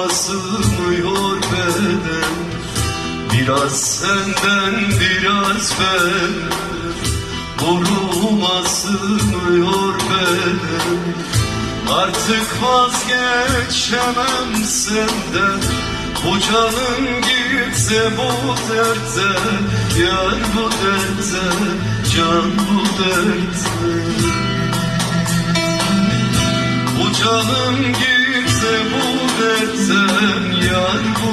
sığmıyor beden. Biraz senden biraz ben, doğruma sığmıyor beden. Artık vazgeçemem senden, bu canım gitse bu derde, yar bu derde, can bu derde. Bu canım gitse bu derde, yar bu